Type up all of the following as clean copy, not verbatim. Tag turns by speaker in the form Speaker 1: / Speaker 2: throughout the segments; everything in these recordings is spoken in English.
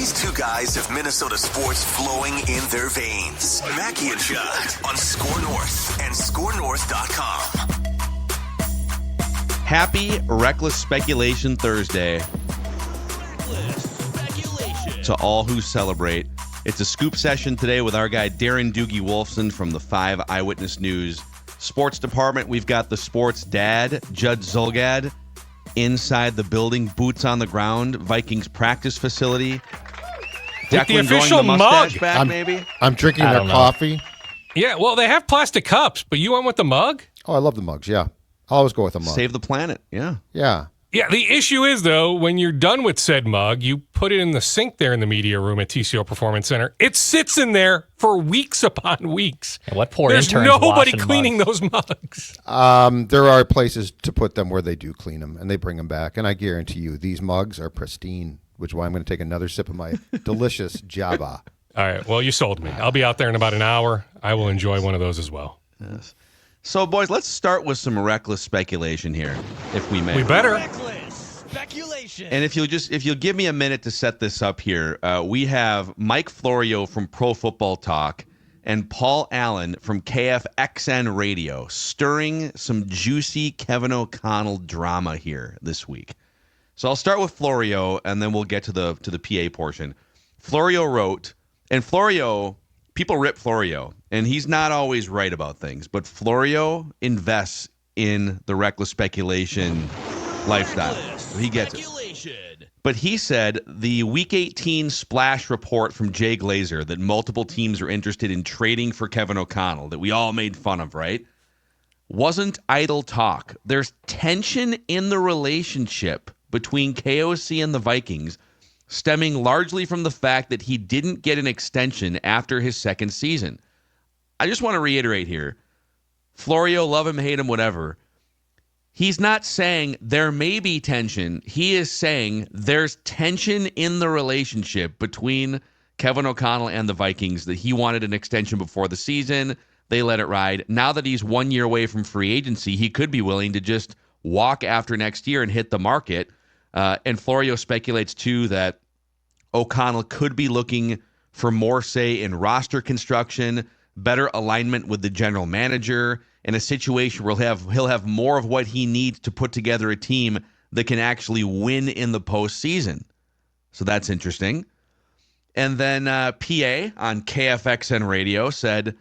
Speaker 1: These two guys have Minnesota sports flowing in their veins. Mackey and Judd on Score North and ScoreNorth.com.
Speaker 2: Happy Reckless Speculation Thursday to all who celebrate. It's a scoop session today with our guy Darren Doogie Wolfson from the 5 Eyewitness News Sports Department. We've got the sports dad, Judd Zulgad, inside the building, boots on the ground, Vikings practice facility.
Speaker 3: With the official mug.
Speaker 2: Back, maybe?
Speaker 4: I'm drinking their coffee.
Speaker 3: Yeah, well, they have plastic cups, but you went with the mug?
Speaker 4: Oh, I love the mugs, yeah. I'll always go with a mug.
Speaker 2: Save the planet, yeah.
Speaker 4: Yeah.
Speaker 3: Yeah, the issue is, though, when you're done with said mug, you put it in the sink there in the media room at TCO Performance Center. It sits in there for weeks upon weeks.
Speaker 5: And what poor
Speaker 3: There's
Speaker 5: interns
Speaker 3: nobody
Speaker 5: washing
Speaker 3: cleaning
Speaker 5: mugs?
Speaker 3: those mugs.
Speaker 4: There are places to put them where they do clean them, and they bring them back. And I guarantee you, these mugs are pristine, which is why I'm going to take another sip of my delicious Java.
Speaker 3: All right, well, you sold me. I'll be out there in about an hour. I will enjoy one of those as well.
Speaker 2: Yes. So, boys, let's start with some reckless speculation here, if we may.
Speaker 3: We better.
Speaker 6: Reckless speculation.
Speaker 2: And if you'll give me a minute to set this up here, we have Mike Florio from Pro Football Talk and Paul Allen from KFXN Radio stirring some juicy Kevin O'Connell drama here this week. So I'll start with Florio, and then we'll get to the PA portion. Florio wrote, and Florio, people rip Florio, and he's not always right about things, but Florio invests in the reckless speculation lifestyle. He gets it. But he said the Week 18 splash report from Jay Glazer that multiple teams are interested in trading for Kevin O'Connell, that we all made fun of, right? Wasn't idle talk. There's tension in the relationship between KOC and the Vikings, stemming largely from the fact that he didn't get an extension after his second season. I just want to reiterate here, Florio, love him, hate him, whatever. He's not saying there may be tension. He is saying there's tension in the relationship between Kevin O'Connell and the Vikings, that he wanted an extension before the season. They let it ride. Now that he's 1 year away from free agency, he could be willing to just walk after next year and hit the market. And Florio speculates, too, that O'Connell could be looking for more say in roster construction, better alignment with the general manager, in a situation where he'll have more of what he needs to put together a team that can actually win in the postseason. So that's interesting. And then PA on KFXN Radio said,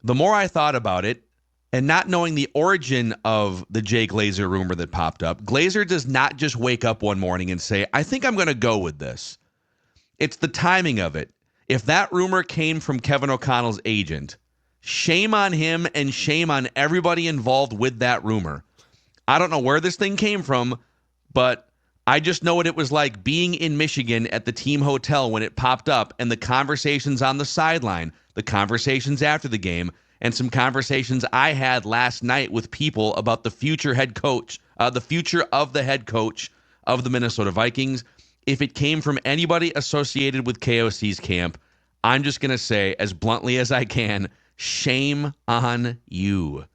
Speaker 2: the more I thought about it, and not knowing the origin of the Jay Glazer rumor that popped up, Glazer does not just wake up one morning and say, I think I'm going to go with this. It's the timing of it. If that rumor came from Kevin O'Connell's agent, shame on him and shame on everybody involved with that rumor. I don't know where this thing came from, but I just know what it was like being in Michigan at the team hotel when it popped up, and the conversations on the sideline, the conversations after the game, and some conversations I had last night with people about the future head coach, the future of the head coach of the Minnesota Vikings. If it came from anybody associated with KOC's camp, I'm just going to say, as bluntly as I can, shame on you.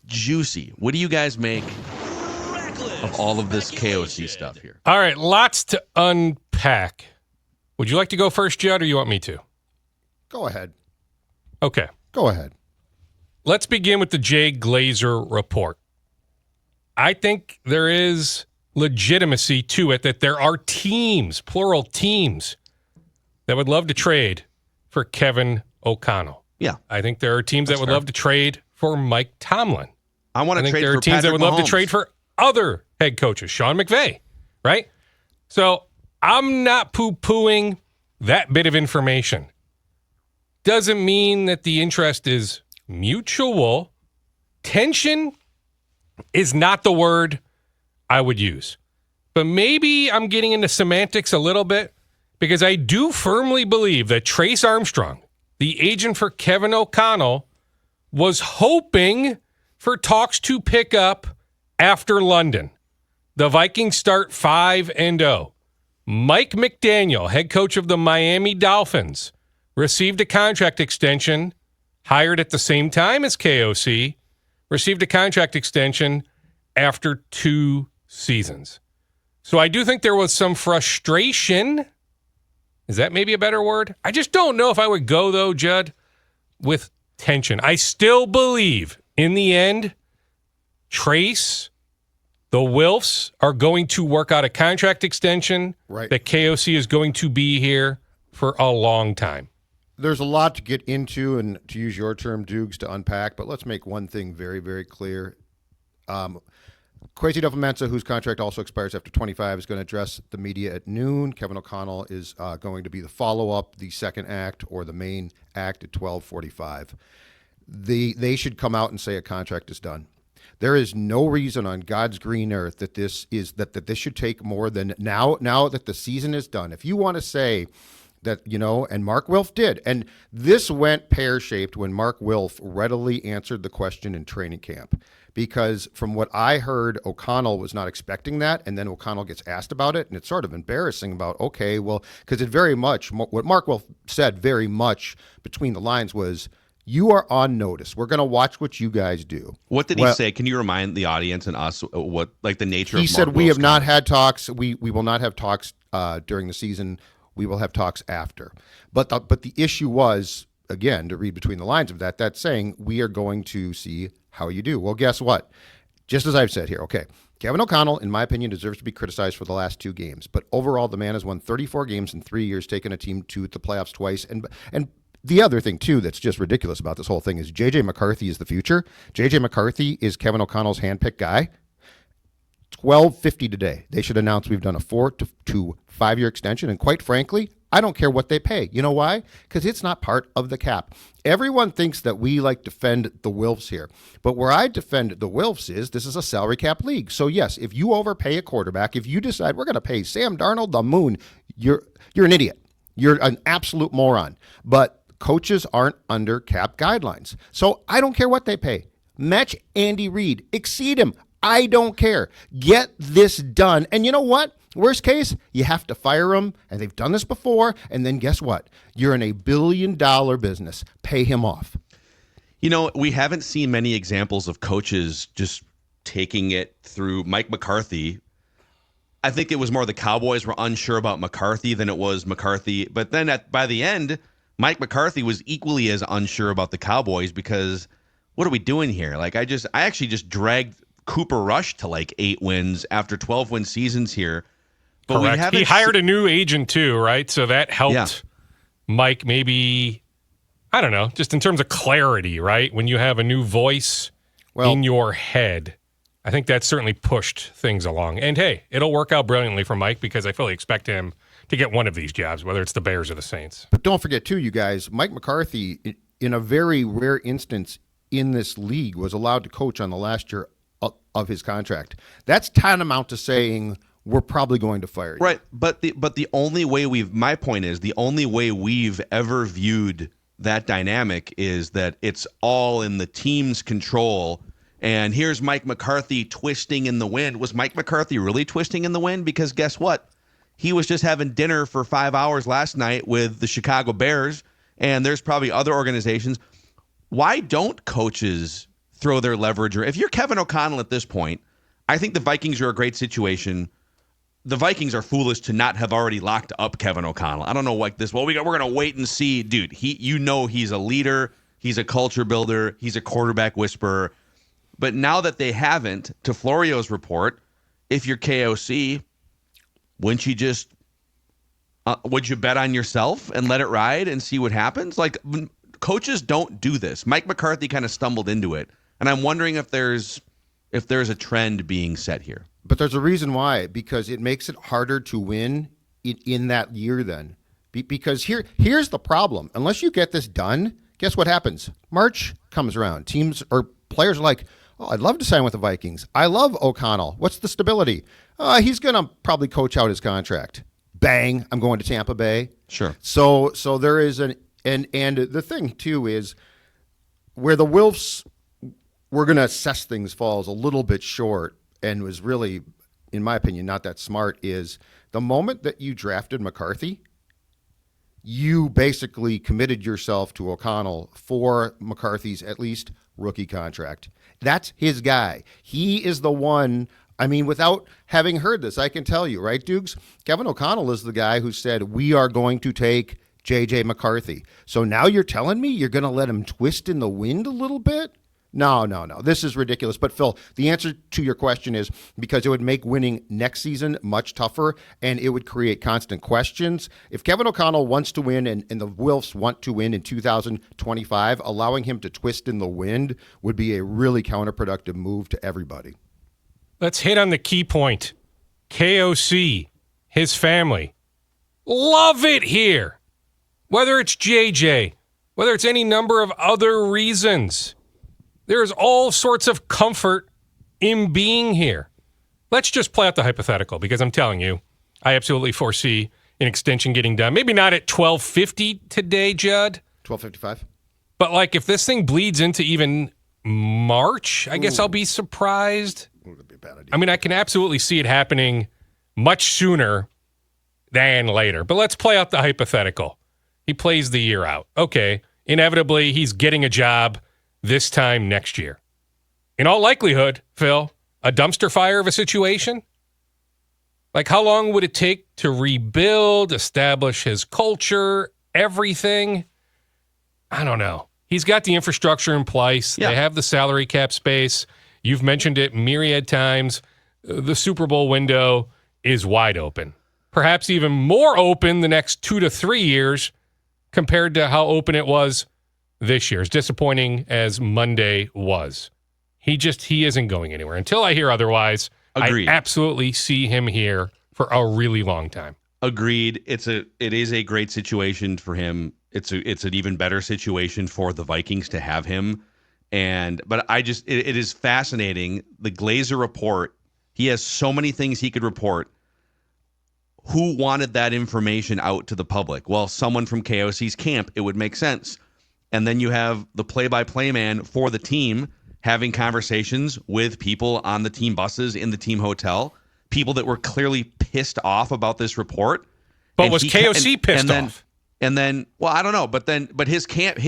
Speaker 2: Juicy. What do you guys make of all of this KOC stuff here?
Speaker 3: All right, lots to unpack. Would you like to go first, Judd, or you want me to?
Speaker 4: Go ahead.
Speaker 3: Okay.
Speaker 4: Go ahead.
Speaker 3: Let's begin with the Jay Glazer report. I think there is legitimacy to it that there are teams, plural teams, that would love to trade for Kevin O'Connell.
Speaker 2: Yeah.
Speaker 3: I think there are teams that would love to trade for Mike Tomlin.
Speaker 2: I want to
Speaker 3: think
Speaker 2: trade
Speaker 3: there
Speaker 2: for
Speaker 3: are teams that
Speaker 2: Patrick
Speaker 3: would love to
Speaker 2: Mahomes.
Speaker 3: trade for other head coaches, Sean McVay, right? So I'm not poo-pooing that bit of information. Doesn't mean that the interest is mutual. Tension is not the word I would use. But maybe I'm getting into semantics a little bit, because I do firmly believe that Trace Armstrong, the agent for Kevin O'Connell, was hoping for talks to pick up after London. The Vikings start 5-0. Mike McDaniel, head coach of the Miami Dolphins, received a contract extension, hired at the same time as KOC, received a contract extension after 2 seasons. So I do think there was some frustration. Is that maybe a better word? I just don't know if I would go, though, Judd, with tension. I still believe, in the end, Trace, the Wilfs are going to work out a contract extension.
Speaker 4: Right.
Speaker 3: That KOC is going to be here for a long time.
Speaker 4: There's a lot to get into, and to use your term, Dukes, to unpack, but let's make one thing very, very clear. Kwesi Adofo-Mensah, whose contract also expires after 25, is going to address the media at noon. Kevin O'Connell is going to be the follow-up, the second act, or the main act at 12:45. They should come out and say a contract is done. There is no reason on God's green earth that this should take more than now that the season is done. If you want to say that, and Mark Wilf did, and this went pear-shaped when Mark Wilf readily answered the question in training camp. Because from what I heard, O'Connell was not expecting that, and then O'Connell gets asked about it, and it's sort of embarrassing about, okay, well, because it very much, what Mark Wilf said very much between the lines was, you are on notice. We're going to watch what you guys do.
Speaker 2: What did he say? Can you remind the audience and us what, like, the nature of Mark
Speaker 4: He said, we
Speaker 2: Wilf's
Speaker 4: have not had talks. We will not have talks during the season. We will have talks after. But the issue was, again, to read between the lines of that's saying we are going to see how you do. Well, guess what? Just as I've said here, okay, Kevin O'Connell, in my opinion, deserves to be criticized for the last 2 games. But overall, the man has won 34 games in 3 years, taken a team to the playoffs twice. And the other thing, too, that's just ridiculous about this whole thing is J.J. McCarthy is the future. J.J. McCarthy is Kevin O'Connell's handpicked guy. $12.50 today. They should announce we've done a 4 to 5 year extension. And quite frankly, I don't care what they pay. You know why? Because it's not part of the cap. Everyone thinks that we defend the Wilfs here. But where I defend the Wilfs is this is a salary cap league. So yes, if you overpay a quarterback, if you decide we're going to pay Sam Darnold the moon, you're an idiot. You're an absolute moron. But coaches aren't under cap guidelines. So I don't care what they pay. Match Andy Reid. Exceed him. I don't care. Get this done. And you know what? Worst case, you have to fire him, and they've done this before, and then guess what? You're in a $1 billion business. Pay him off.
Speaker 2: We haven't seen many examples of coaches just taking it through. Mike McCarthy, I think it was more the Cowboys were unsure about McCarthy than it was McCarthy. But then by the end, Mike McCarthy was equally as unsure about the Cowboys because what are we doing here? I actually just dragged Cooper Rush to 8 wins after 12-win seasons here. But
Speaker 3: correct. He hired a new agent too, right? So that helped Mike maybe, I don't know, just in terms of clarity, right? When you have a new voice in your head, I think that certainly pushed things along. And hey, it'll work out brilliantly for Mike because I fully expect him to get one of these jobs, whether it's the Bears or the Saints.
Speaker 4: But don't forget too, you guys, Mike McCarthy, in a very rare instance in this league, was allowed to coach on the last year of his contract. That's tantamount to saying we're probably going to fire you.
Speaker 2: Right, but the only way my point is the only way we've ever viewed that dynamic is that it's all in the team's control. And here's Mike McCarthy twisting in the wind. Was Mike McCarthy really twisting in the wind? Because guess what? He was just having dinner for 5 hours last night with the Chicago Bears, and there's probably other organizations. Why don't coaches throw their leverage? Or if you're Kevin O'Connell at this point, I think the Vikings are a great situation. The Vikings are foolish to not have already locked up Kevin O'Connell. I don't know what this. Well, we're going to wait and see, dude. He's a leader. He's a culture builder. He's a quarterback whisperer. But now that they haven't, to Florio's report, if you're KOC, wouldn't you just would you bet on yourself and let it ride and see what happens? Coaches don't do this. Mike McCarthy kind of stumbled into it, and I'm wondering if there's a trend being set here.
Speaker 4: But there's a reason why, because it makes it harder to win in that year then. Because here's the problem. Unless you get this done, guess what happens? March comes around. Teams or players are like, oh, I'd love to sign with the Vikings. I love O'Connell. What's the stability? He's going to probably coach out his contract. Bang, I'm going to Tampa Bay.
Speaker 2: Sure.
Speaker 4: So there is and the thing, too, is where the Wilfs were going to assess things falls a little bit short and was really, in my opinion, not that smart, is the moment that you drafted McCarthy, you basically committed yourself to O'Connell for McCarthy's at least rookie contract. That's his guy. He is the one I mean, without having heard this, I can tell you, right, Dukes? Kevin O'Connell is the guy who said, we are going to take J.J. McCarthy. So now you're telling me you're going to let him twist in the wind a little bit? No. This is ridiculous. But, Phil, the answer to your question is because it would make winning next season much tougher, and it would create constant questions. If Kevin O'Connell wants to win and the Wilfs want to win in 2025, allowing him to twist in the wind would be a really counterproductive move to everybody.
Speaker 3: Let's hit on the key point. KOC, his family, love it here. Whether it's JJ, whether it's any number of other reasons, there's all sorts of comfort in being here. Let's just play out the hypothetical because I'm telling you, I absolutely foresee an extension getting done. Maybe not at 12:50 today, Judd.
Speaker 4: 12:55.
Speaker 3: But like if this thing bleeds into even March, I guess I'll be surprised.
Speaker 4: Would be a bad idea.
Speaker 3: I mean, I can absolutely see it happening much sooner than later. But let's play out the hypothetical. He plays the year out. Okay, inevitably, he's getting a job this time next year. In all likelihood, Phil, a dumpster fire of a situation? Like, how long would it take to rebuild, establish his culture, everything? I don't know. He's got the infrastructure in place.
Speaker 2: Yeah.
Speaker 3: They have the salary cap space. You've mentioned it myriad times. The Super Bowl window is wide open. Perhaps even more open the next 2 to 3 years compared to how open it was this year. As disappointing as Monday was. He isn't going anywhere. Until I hear otherwise,
Speaker 2: Agreed.
Speaker 3: I absolutely see him here for a really long time.
Speaker 2: Agreed. It is a great situation for him. It's an even better situation for the Vikings to have him. But it is fascinating. The Glazer report, he has so many things he could report. Who wanted that information out to the public? Well, someone from KOC's camp, it would make sense. And then you have the play-by-play man for the team having conversations with people on the team buses in the team hotel, people that were clearly pissed off about this report.
Speaker 3: But
Speaker 2: And
Speaker 3: was KOC pissed off?
Speaker 2: And then, well, I don't know, but his camp,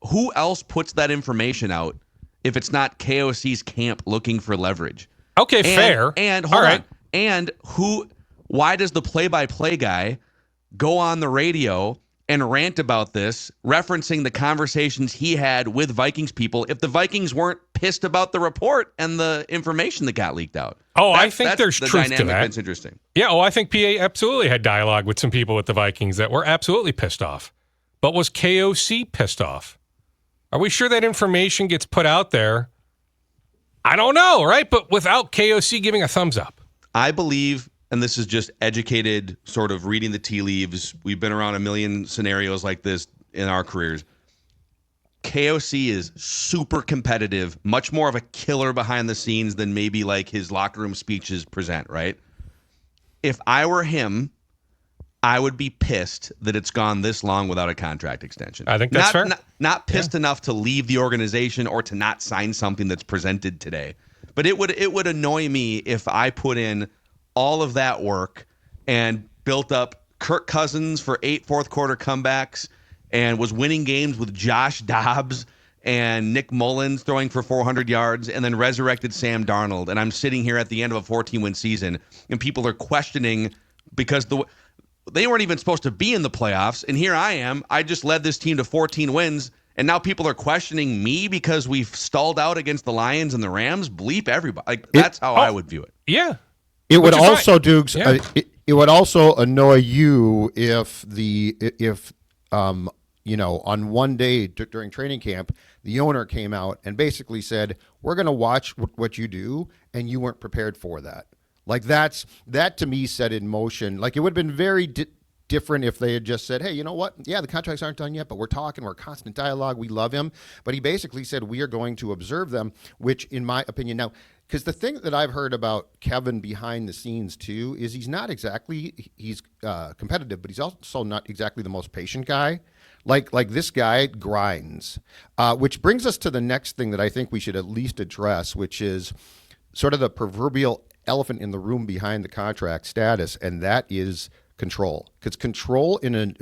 Speaker 2: who else puts that information out if it's not KOC's camp looking for leverage?
Speaker 3: Okay, fair.
Speaker 2: And
Speaker 3: All right.
Speaker 2: And why does the play-by-play guy go on the radio and rant about this, referencing the conversations he had with Vikings people if the Vikings weren't pissed about the report and the information that got leaked out?
Speaker 3: Oh, I think there's
Speaker 2: the
Speaker 3: truth to
Speaker 2: dynamic
Speaker 3: that.
Speaker 2: that's interesting.
Speaker 3: Yeah, I think PA absolutely had dialogue with some people with the Vikings that were absolutely pissed off. But was KOC pissed off? Are we sure that information gets put out there? I don't know, right? But without KOC giving a thumbs up.
Speaker 2: I believe, and this is just educated sort of reading the tea leaves, we've been around a million scenarios like this in our careers. KOC is super competitive, much more of a killer behind the scenes than maybe like his locker room speeches present, right? If I were him, I would be pissed that it's gone this long without a contract extension.
Speaker 3: I think that's fair.
Speaker 2: Not pissed enough to leave the organization or to not sign something that's presented today. But it would annoy me if I put in all of that work and built up Kirk Cousins for 8 fourth-quarter comebacks and was winning games with Josh Dobbs and Nick Mullins throwing for 400 yards and then resurrected Sam Darnold. And I'm sitting here at the end of a 14-win season, and people are questioning because they weren't even supposed to be in the playoffs. And here I am. I just led this team to 14 wins, and now people are questioning me because we've stalled out against the Lions and the Rams. Bleep everybody. Like, that's how I would view it.
Speaker 3: Yeah.
Speaker 4: It would also,
Speaker 3: right.
Speaker 4: Dukes.
Speaker 3: Yeah.
Speaker 4: It would also annoy you if on one day during training camp, the owner came out and basically said, "We're going to watch what you do," and you weren't prepared for that. Like that to me set in motion. Like it would have been very different if they had just said, "Hey, you know what? Yeah, the contracts aren't done yet, but we're talking. We're constant dialogue. We love him." But he basically said, "We are going to observe them," which, in my opinion, now. Because the thing that I've heard about Kevin behind the scenes, too, is he's competitive, but he's also not exactly the most patient guy. Like this guy grinds, which brings us to the next thing that I think we should at least address, which is sort of the proverbial elephant in the room behind the contract status, and that is control. Because control in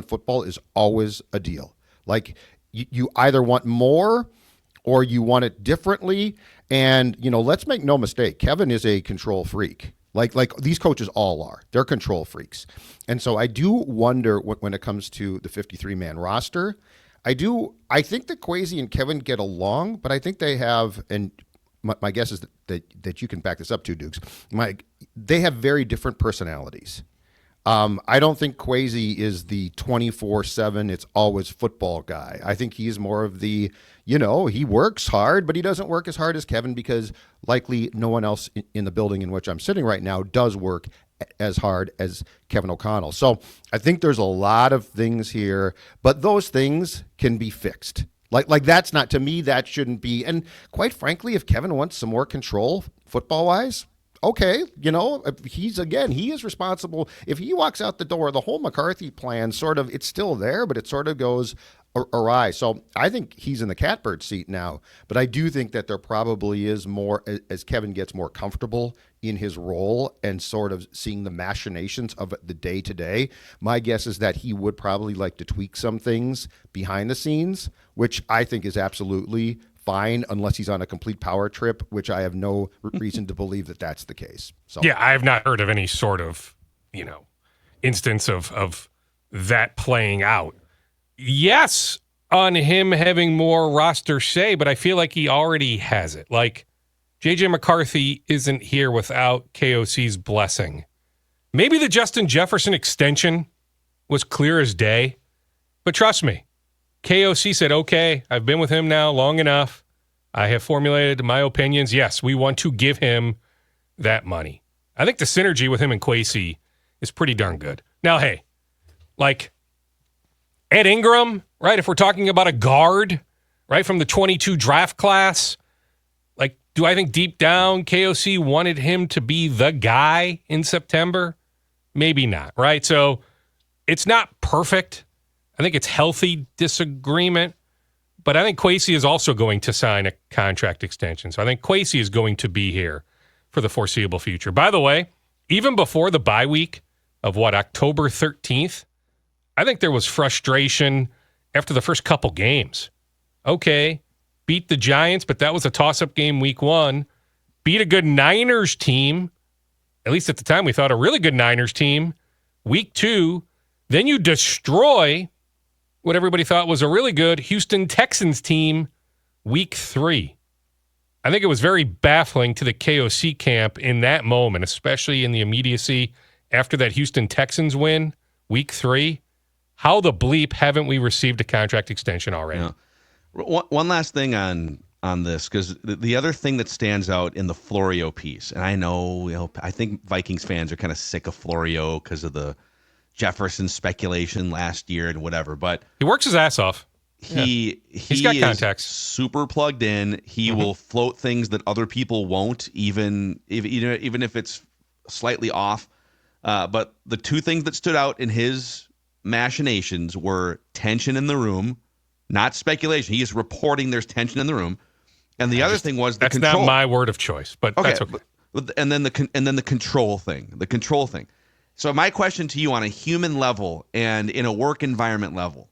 Speaker 4: football is always a deal. Like you either want more or you want it differently, And, let's make no mistake, Kevin is a control freak. Like these coaches all are. They're control freaks. And so I do wonder when it comes to the 53-man roster, I think that Kwesi and Kevin get along, but I think they have, and my guess is that you can back this up too, Dukes, they have very different personalities. I don't think Kwesi is the 24/7, it's always football guy. I think he's more of the, he works hard, but he doesn't work as hard as Kevin because likely no one else in the building in which I'm sitting right now does work as hard as Kevin O'Connell. So I think there's a lot of things here, but those things can be fixed. Like that's not, to me, that shouldn't be. And quite frankly, if Kevin wants some more control football-wise, okay, he is responsible. If he walks out the door, the whole McCarthy plan it's still there, but it sort of goes awry. So I think he's in the catbird seat now, but I do think that there probably is more as Kevin gets more comfortable in his role and sort of seeing the machinations of the day to day. My guess is that he would probably like to tweak some things behind the scenes, which I think is absolutely fine unless he's on a complete power trip, which I have no reason to believe that that's the case. So
Speaker 3: yeah, I have not heard of any sort of, instance of that playing out. Yes, on him having more roster say, but I feel like he already has it. Like, J.J. McCarthy isn't here without KOC's blessing. Maybe the Justin Jefferson extension was clear as day, but trust me, KOC said, okay, I've been with him now long enough. I have formulated my opinions. Yes, we want to give him that money. I think the synergy with him and Kwesi is pretty darn good. Now, hey, like Ed Ingram, right? If we're talking about a guard, right, from the 22 draft class, like, do I think deep down KOC wanted him to be the guy in September? Maybe not, right? So it's not perfect. I think it's healthy disagreement, but I think Kwesi is also going to sign a contract extension. So I think Kwesi is going to be here for the foreseeable future. By the way, even before the bye week of October 13th, I think there was frustration after the first couple games. Okay, beat the Giants, but that was a toss-up game week 1. Beat a good Niners team, at least at the time we thought a really good Niners team, week 2. Then you destroy what everybody thought was a really good Houston Texans team week 3. I think it was very baffling to the KOC camp in that moment, especially in the immediacy after that Houston Texans win week 3. How the bleep haven't we received a contract extension already?
Speaker 2: Yeah. One last thing on this, because the other thing that stands out in the Florio piece, and I know, I think Vikings fans are kind of sick of Florio because of the Jefferson speculation last year and whatever, but
Speaker 3: he works his ass off.
Speaker 2: He's
Speaker 3: got
Speaker 2: is
Speaker 3: contacts.
Speaker 2: Super plugged in. He will float things that other people won't, even if it's slightly off. But the two things that stood out in his machinations were tension in the room, not speculation. He is reporting there's tension in the room, and the other thing was the
Speaker 3: that's
Speaker 2: control.
Speaker 3: not my word of choice, but
Speaker 2: okay,
Speaker 3: that's okay.
Speaker 2: And then the control thing. The control thing. So my question to you on a human level and in a work environment level,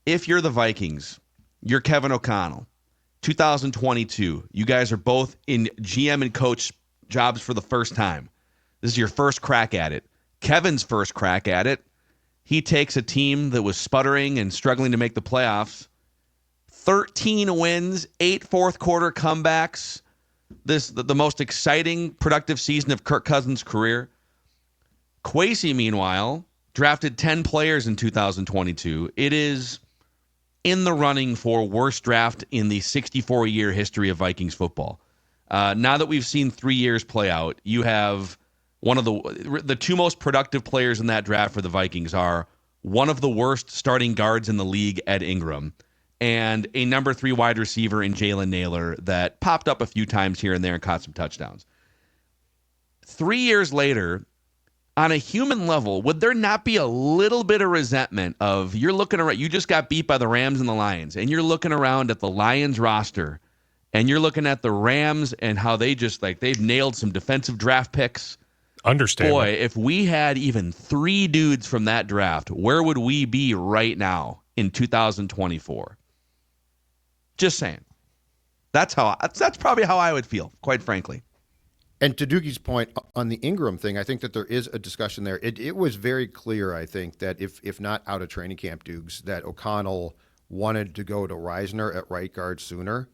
Speaker 2: if you're the Vikings, you're Kevin O'Connell, 2022, you guys are both in GM and coach jobs for the first time. This is your first crack at it. Kevin's first crack at it. He takes a team that was sputtering and struggling to make the playoffs, 13 wins, 8 fourth quarter comebacks, the most exciting, productive season of Kirk Cousins' career. Kwesi, meanwhile, drafted 10 players in 2022. It is in the running for worst draft in the 64-year history of Vikings football. Now that we've seen 3 years play out, you have one of the two most productive players in that draft for the Vikings are one of the worst starting guards in the league, Ed Ingram, and a number 3 wide receiver in Jalen Naylor that popped up a few times here and there and caught some touchdowns. 3 years later, on a human level, would there not be a little bit of resentment of you're looking around, you just got beat by the Rams and the Lions, and you're looking around at the Lions roster, and you're looking at the Rams and how they just they've nailed some defensive draft picks.
Speaker 3: Understand.
Speaker 2: Boy, if we had even 3 dudes from that draft, where would we be right now in 2024? Just saying. That's probably how I would feel, quite frankly.
Speaker 4: And to Doogie's point on the Ingram thing, I think that there is a discussion there. It was very clear, I think, that if not out of training camp, Doogs, that O'Connell wanted to go to Reisner at right guard sooner,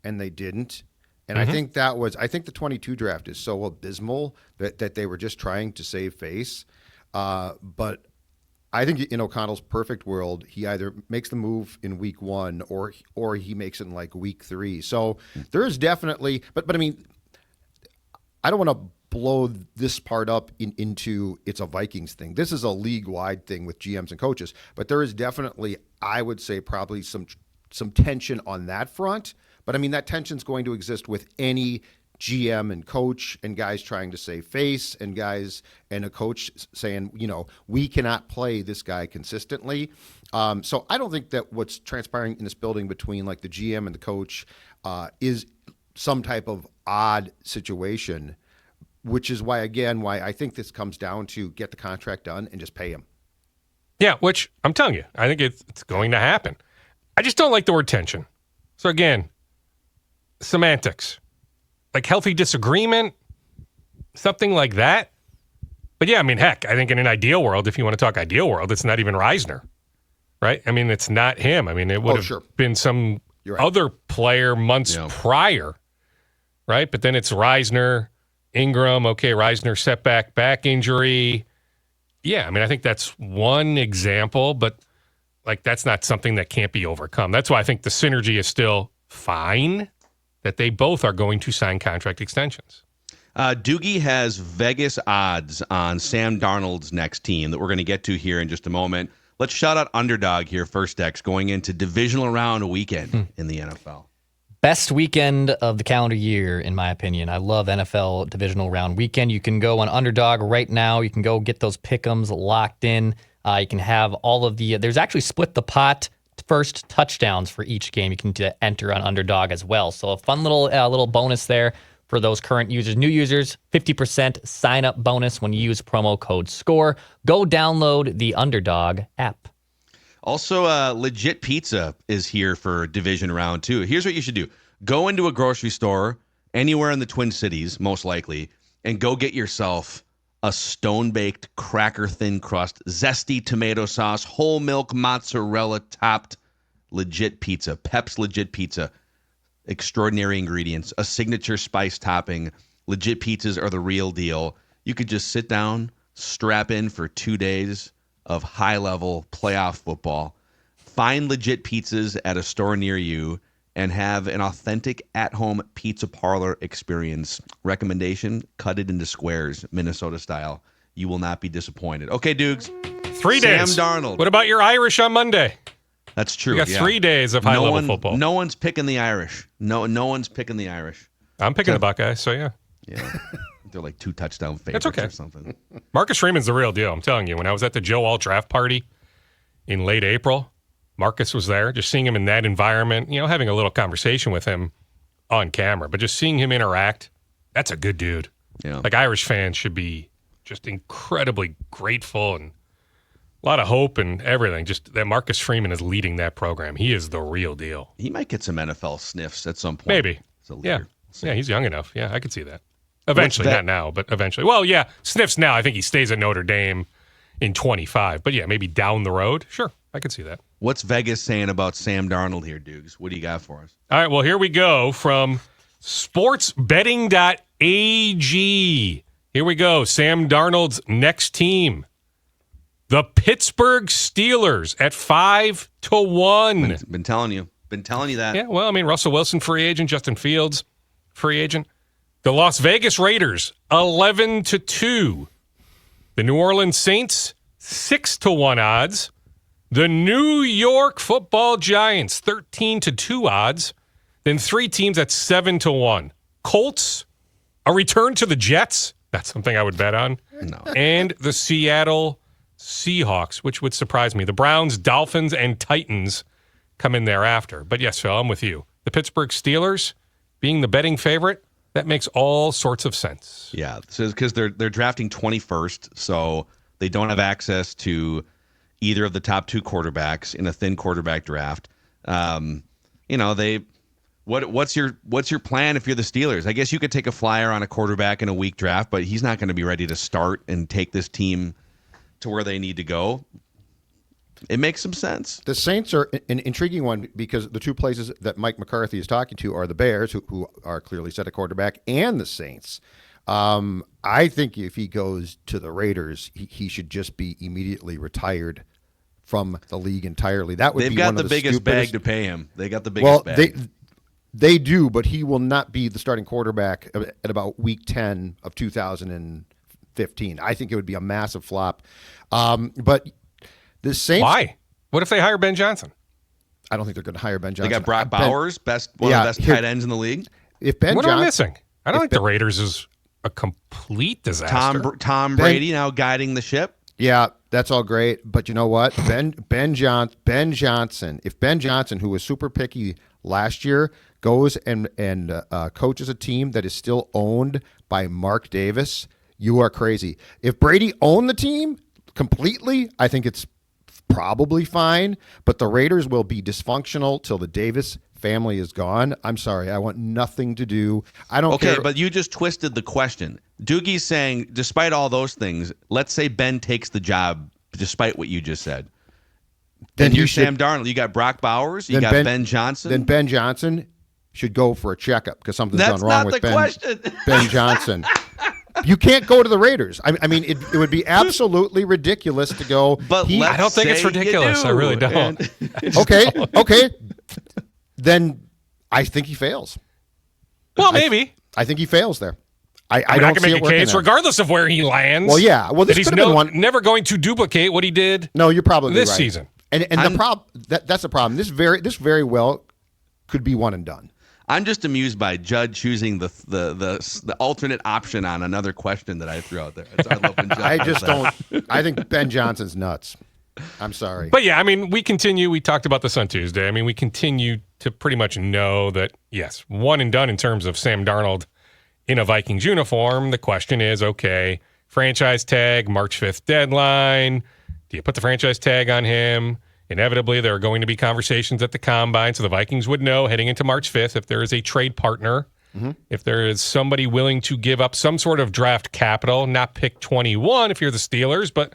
Speaker 4: and they didn't. And I think the 22 draft is so abysmal that they were just trying to save face. But I think in O'Connell's perfect world, he either makes the move in week 1 or he makes it in like week 3. So there is definitely, but I mean, I don't want to blow this part up into it's a Vikings thing. This is a league-wide thing with GMs and coaches, but there is definitely, I would say, probably some tension on that front. But I mean, that tension's going to exist with any GM and coach and guys trying to save face and guys and a coach saying, we cannot play this guy consistently. So I don't think that what's transpiring in this building between like the GM and the coach is some type of odd situation, which is why I think this comes down to get the contract done and just pay him.
Speaker 3: Yeah, which I'm telling you, I think it's going to happen. I just don't like the word tension. So again, semantics, like healthy disagreement, something like that. But yeah, I mean, heck, I think in an ideal world, if you want to talk ideal world, it's not even Reisner, right? I mean, it's not him. I mean, it would have been some other player months prior, right? But then it's Reisner, Ingram. Okay, Reisner setback, back injury. Yeah, I mean, I think that's one example, but like that's not something that can't be overcome. That's why I think the synergy is still fine, that they both are going to sign contract extensions.
Speaker 2: Doogie has Vegas odds on Sam Darnold's next team that we're going to get to here in just a moment. Let's shout out Underdog here first, Dex, going into divisional round weekend in the NFL.
Speaker 5: Best weekend of the calendar year, in my opinion. I love NFL divisional round weekend. You can go on Underdog right now. You can go get those pick'ems locked in. You can have all of there's actually split the pot first touchdowns for each game. You can enter on Underdog as well. So a fun little bonus there for those current users. New users, 50% sign-up bonus when you use promo code SCORE. Go download the Underdog app.
Speaker 2: Also, Legit Pizza is here for Division Round 2. Here's what you should do. Go into a grocery store, anywhere in the Twin Cities, most likely, and go get yourself a stone-baked, cracker-thin crust, zesty tomato sauce, whole milk mozzarella-topped Legit Pizza. Pep's Legit Pizza. Extraordinary ingredients. A signature spice topping. Legit Pizzas are the real deal. You could just sit down, strap in for 2 days of high-level playoff football. Find Legit Pizzas at a store near you and have an authentic at-home pizza parlor experience. Recommendation, cut it into squares, Minnesota style. You will not be disappointed. Okay, Dukes.
Speaker 3: 3 days.
Speaker 2: Sam Darnold.
Speaker 3: What about your Irish on Monday?
Speaker 2: That's true.
Speaker 3: You got 3 days of high-level football.
Speaker 2: No one's picking the Irish. No one's picking the Irish.
Speaker 3: I'm picking the Buckeyes, so yeah.
Speaker 2: Yeah. They're like 2 touchdown favorites or something.
Speaker 3: Marcus Freeman's the real deal, I'm telling you. When I was at the Joe Alt draft party in late April, Marcus was there. Just seeing him in that environment, having a little conversation with him on camera, but just seeing him interact, that's a good dude.
Speaker 2: Yeah.
Speaker 3: Like Irish fans should be just incredibly grateful and a lot of hope and everything. Just that Marcus Freeman is leading that program. He is the real deal.
Speaker 2: He might get some NFL sniffs at some point.
Speaker 3: Maybe. Yeah. Yeah, he's young enough. Yeah, I could see that. Eventually, not now, but eventually. Well, yeah, sniffs now. I think he stays at Notre Dame in 25. But yeah, maybe down the road. Sure, I could see that.
Speaker 2: What's Vegas saying about Sam Darnold here, Dukes? What do you got for us?
Speaker 3: All right, well, here we go from sportsbetting.ag. Here we go. Sam Darnold's next team. The Pittsburgh Steelers at 5-1.
Speaker 2: Been telling you that.
Speaker 3: Yeah, well, I mean, Russell Wilson, free agent. Justin Fields, free agent. The Las Vegas Raiders, 11-2. The New Orleans Saints, 6-1 odds. The New York Football Giants, 13-2 odds. Then 3 teams at 7-1. Colts, a return to the Jets. That's something I would bet on.
Speaker 2: No.
Speaker 3: And the Seattle Seahawks, which would surprise me. The Browns, Dolphins, and Titans come in thereafter. But yes, Phil, I'm with you. The Pittsburgh Steelers, being the betting favorite, that makes all sorts of sense.
Speaker 2: Yeah, so because they're drafting 21st, so they don't have access to either of the top 2 quarterbacks in a thin quarterback draft. They What's your plan if you're the Steelers? I guess you could take a flyer on a quarterback in a weak draft, but he's not going to be ready to start and take this team to where they need to go. It makes some sense.
Speaker 4: The Saints are an intriguing one because the two places that Mike McCarthy is talking to are the Bears, who are clearly set at quarterback, and the Saints. I think if he goes to the Raiders, he should just be immediately retired from the league entirely. That would
Speaker 2: They've
Speaker 4: be
Speaker 2: got
Speaker 4: one
Speaker 2: the
Speaker 4: of the
Speaker 2: biggest
Speaker 4: stupidest
Speaker 2: bag to pay him. They got the biggest bag.
Speaker 4: They do, but he will not be the starting quarterback at about week 10 of 2015. I think it would be a massive flop. But the Saints.
Speaker 3: Why? What if they hire Ben Johnson?
Speaker 4: I don't think they're going to hire Ben Johnson.
Speaker 2: They got Brock Bowers, one of the best tight ends in the league.
Speaker 4: If Ben
Speaker 3: What am I missing? I don't think
Speaker 4: Ben-
Speaker 3: the Raiders is a complete disaster.
Speaker 2: Tom Brady now guiding the ship.
Speaker 4: Yeah, that's all great, but you know what? Ben Johnson. If Ben Johnson, who was super picky last year, goes and coaches a team that is still owned by Mark Davis, you are crazy. If Brady owned the team completely, I think it's probably fine, but the Raiders will be dysfunctional till the Davis family is gone. I'm sorry. I want nothing to do. I don't care.
Speaker 2: Okay, but you just twisted the question. Doogie's saying, despite all those things, let's say Ben takes the job despite what you just said. Then you're Sam Darnold. You got Brock Bowers. You got Ben Johnson.
Speaker 4: Then Ben Johnson should go for a checkup because something's gone wrong with Ben Johnson. You can't go to the Raiders. I mean, it would be absolutely ridiculous to go.
Speaker 2: But
Speaker 3: I don't think it's ridiculous. I really don't.
Speaker 4: Okay. Then I think he fails.
Speaker 3: Well, maybe.
Speaker 4: I think he fails there. I
Speaker 3: I
Speaker 4: don't
Speaker 3: can
Speaker 4: see
Speaker 3: make
Speaker 4: it
Speaker 3: a
Speaker 4: working
Speaker 3: case,
Speaker 4: there.
Speaker 3: regardless of where he lands.
Speaker 4: Well, yeah. Well, this
Speaker 3: that he's
Speaker 4: could have been one.
Speaker 3: never going to duplicate what he did.
Speaker 4: No, you're probably
Speaker 3: this
Speaker 4: right.
Speaker 3: season.
Speaker 4: And the problem that's the problem. This very well could be one and done.
Speaker 2: I'm just amused by Judd choosing the alternate option on another question that I threw out there. I love when Judd
Speaker 4: I
Speaker 2: does
Speaker 4: just
Speaker 2: that.
Speaker 4: don't. I think Ben Johnson's nuts. I'm sorry.
Speaker 3: But yeah, I mean, we continue. We talked about this on Tuesday. I mean, we continue to pretty much know that, yes, one and done in terms of Sam Darnold in a Vikings uniform. The question is, okay, franchise tag, March 5th deadline. Do you put the franchise tag on him? Inevitably, there are going to be conversations at the Combine, so the Vikings would know heading into March 5th if there is a trade partner, if there is somebody willing to give up some sort of draft capital, not pick 21 if you're the Steelers, but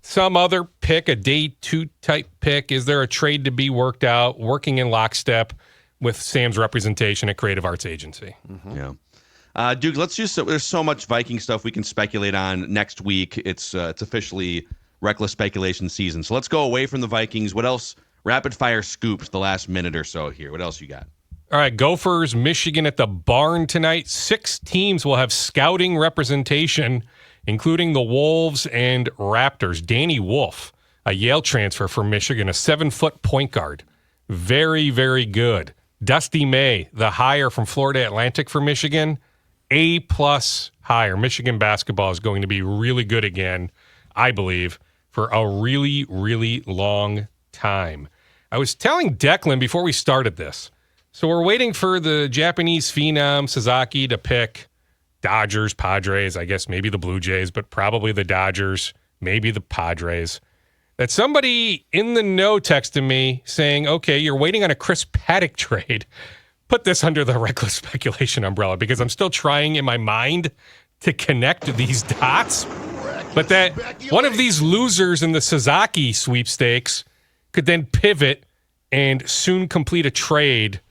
Speaker 3: some other pick, a day 2 type pick. Is there a trade to be worked out, working in lockstep with Sam's representation at Creative Arts Agency?
Speaker 2: Yeah. Duke, let's just, there's so much Viking stuff we can speculate on next week. It's officially reckless speculation season. So let's go away from the Vikings. What else? Rapid fire scoops the last minute or so here. What else you got?
Speaker 3: All right, Gophers, Michigan at the Barn tonight. 6 teams will have scouting representation, including the Wolves and Raptors. Danny Wolf, a Yale transfer for Michigan, a 7-foot point guard. Very, very good. Dusty May, the hire from Florida Atlantic for Michigan, A+ hire. Michigan basketball is going to be really good again, I believe, for a really, really long time. I was telling Declan before we started this, so we're waiting for the Japanese phenom Sasaki to pick Dodgers, Padres, I guess maybe the Blue Jays, but probably the Dodgers, maybe the Padres. That somebody in the know texted me saying, okay, you're waiting on a Chris Paddock trade. Put this under the reckless speculation umbrella because I'm still trying in my mind to connect these dots. But that one of these losers in the Sasaki sweepstakes could then pivot and soon complete a trade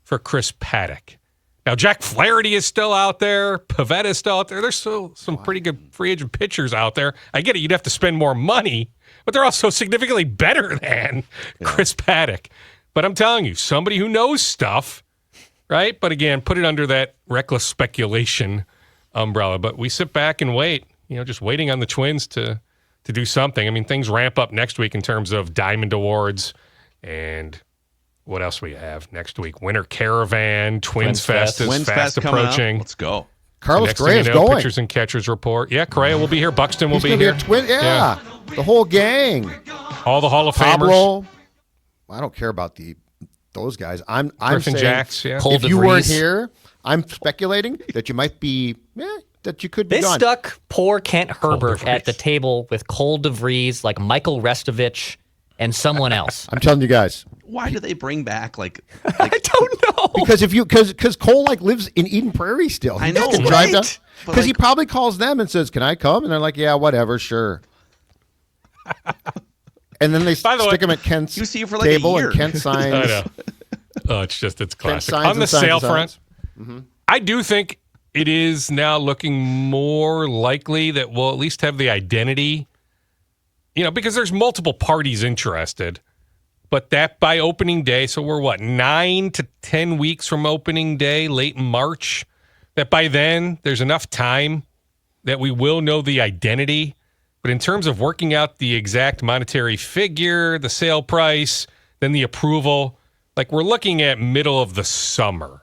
Speaker 3: for Chris Paddock. Now, Jack Flaherty is still out there. Pavetta is still out there. There's still some pretty good free agent pitchers out there. I get it. You'd have to spend more money, but they're also significantly better than Chris Paddock. But I'm telling you, somebody who knows stuff, right? But again, put it under that reckless speculation umbrella. But we sit back and wait, just waiting on the Twins to do something. I mean, things ramp up next week in terms of Diamond Awards and what else we have next week? Winter Caravan, Twins Fest is fast approaching.
Speaker 2: Let's go.
Speaker 4: Carlos Correa's going.
Speaker 3: Pitchers and catchers report. Yeah, Correa will be here. Buxton will
Speaker 4: He's
Speaker 3: be here.
Speaker 4: Yeah, the whole gang.
Speaker 3: All the Hall of Famers.
Speaker 4: Pablo. I don't care about those guys. I'm
Speaker 3: Griffin
Speaker 4: saying
Speaker 3: Jacks, yeah.
Speaker 5: Cole
Speaker 4: if you
Speaker 5: DeVries.
Speaker 4: weren't here, I'm speculating that you might be that you could be
Speaker 5: This
Speaker 4: gone.
Speaker 5: stuck poor Kent Herbert
Speaker 3: DeVries.
Speaker 5: at the table with Cole DeVries, like Michael Restovich, and someone else.
Speaker 4: I'm telling you guys.
Speaker 2: Why do they bring back like
Speaker 5: I don't know.
Speaker 4: Because Cole lives in Eden Prairie still.
Speaker 2: I know,
Speaker 4: drive down
Speaker 2: right?
Speaker 4: because he probably calls them and says, "Can I come?" And they're like, "Yeah, whatever, sure." And then they stick him at Kent's
Speaker 2: you see for like
Speaker 4: table
Speaker 2: a year.
Speaker 4: and Kent signs.
Speaker 3: I know. Oh, it's classic.
Speaker 4: signs
Speaker 3: On the
Speaker 4: and signs
Speaker 3: sale
Speaker 4: and
Speaker 3: front,
Speaker 4: signs.
Speaker 3: I do think it is now looking more likely that we'll at least have the identity, because there's multiple parties interested, but that by opening day, so we're 9 to 10 weeks from opening day, late in March, that by then there's enough time that we will know the identity. But in terms of working out the exact monetary figure, the sale price, then the approval, we're looking at middle of the summer.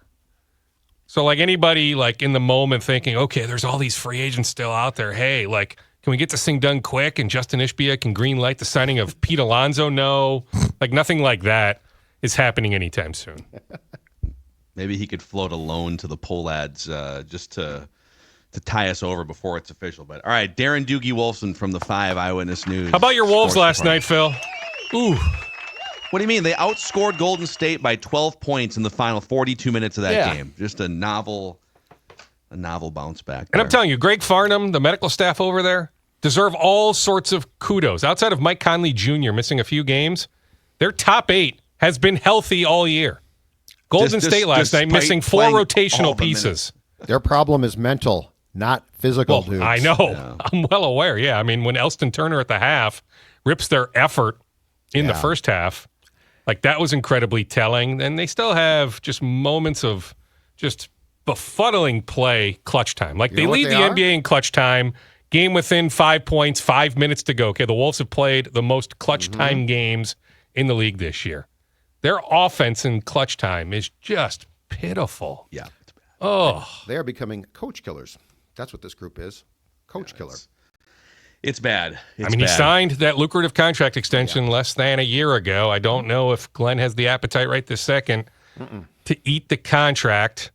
Speaker 3: So anybody in the moment thinking, okay, there's all these free agents still out there. Hey, can we get this thing done quick and Justin Ishbia can green light the signing of Pete Alonso? No, nothing like that is happening anytime soon.
Speaker 2: Maybe he could float a loan to the Polads just to tie us over before it's official. But all right, Darren Doogie Wolfson from the 5 Eyewitness News.
Speaker 3: How about your Wolves last night, Phil? Ooh.
Speaker 2: What do you mean? They outscored Golden State by 12 points in the final 42 minutes of that game. Just a novel bounce back there.
Speaker 3: And I'm telling you, Greg Farnham, the medical staff over there, deserve all sorts of kudos. Outside of Mike Conley Jr. missing a few games, their top 8 has been healthy all year. Golden State last night missing 4 rotational pieces.
Speaker 4: Their problem is mental, not physical, dudes.
Speaker 3: I know. Yeah. I'm well aware. Yeah. I mean, when Elston Turner at the half rips their effort in the first half, that was incredibly telling. And they still have just moments of just befuddling play, clutch time. They lead the NBA in clutch time, game within 5 points, 5 minutes to go. Okay, the Wolves have played the most clutch time games in the league this year. Their offense in clutch time is just pitiful.
Speaker 2: Yeah.
Speaker 3: Oh.
Speaker 4: They are becoming coach killers. That's what this group is. Coach killer.
Speaker 2: It's bad.
Speaker 3: He signed that lucrative contract extension less than a year ago. I don't know if Glenn has the appetite right this second to eat the contract.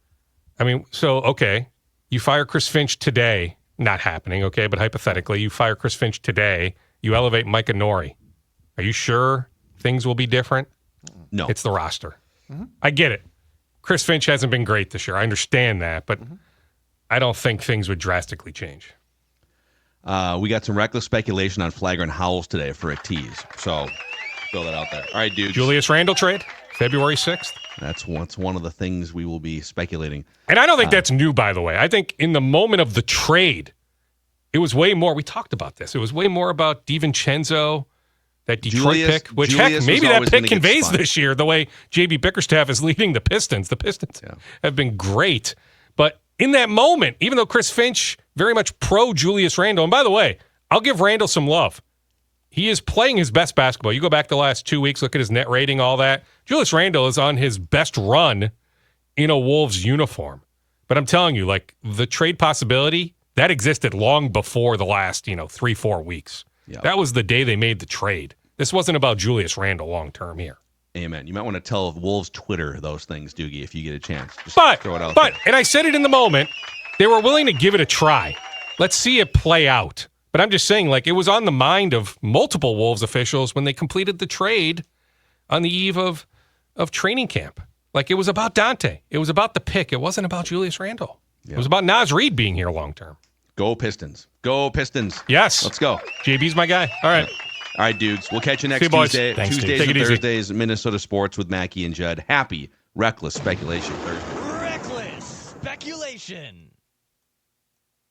Speaker 3: Okay, you fire Chris Finch today. Not happening, okay, but hypothetically, you fire Chris Finch today. You elevate Micah Nori. Are you sure things will be different?
Speaker 2: No.
Speaker 3: It's the roster. I get it. Chris Finch hasn't been great this year. I understand that, but I don't think things would drastically change.
Speaker 2: We got some reckless speculation on flagrant howls today for a tease. So, throw that out there. All right, dude.
Speaker 3: Julius Randle trade, February 6th.
Speaker 2: That's one of the things we will be speculating.
Speaker 3: And I don't think that's new, by the way. I think in the moment of the trade, it was way more. We talked about this. It was way more about DiVincenzo, that Detroit pick, which, maybe that pick conveys this year the way J.B. Bickerstaff is leading the Pistons. The Pistons have been great. But in that moment, even though Chris Finch, very much pro Julius Randle, and by the way, I'll give Randle some love. He is playing his best basketball. You go back the last 2 weeks, look at his net rating, all that. Julius Randle is on his best run in a Wolves uniform. But I'm telling you, the trade possibility, that existed long before the last, 3-4 weeks. Yep. That was the day they made the trade. This wasn't about Julius Randle long term here.
Speaker 2: Amen. You might want to tell Wolves Twitter those things, Doogie, if you get a chance. Just throw it out
Speaker 3: there.
Speaker 2: There.
Speaker 3: And I said it in the moment, they were willing to give it a try. Let's see it play out. But I'm just saying, it was on the mind of multiple Wolves officials when they completed the trade on the eve of training camp. It was about Dante. It was about the pick. It wasn't about Julius Randle. It was about Naz Reid being here long term.
Speaker 2: Go Pistons. Go Pistons.
Speaker 3: Yes.
Speaker 2: Let's go.
Speaker 3: JB's my guy. All right.
Speaker 2: All right, dudes. We'll catch you next Tuesday.
Speaker 5: Thanks,
Speaker 2: Tuesdays
Speaker 3: and
Speaker 2: Thursdays, Minnesota Sports with Mackey and Judd. Happy Reckless Speculation Thursday.
Speaker 6: Reckless speculation.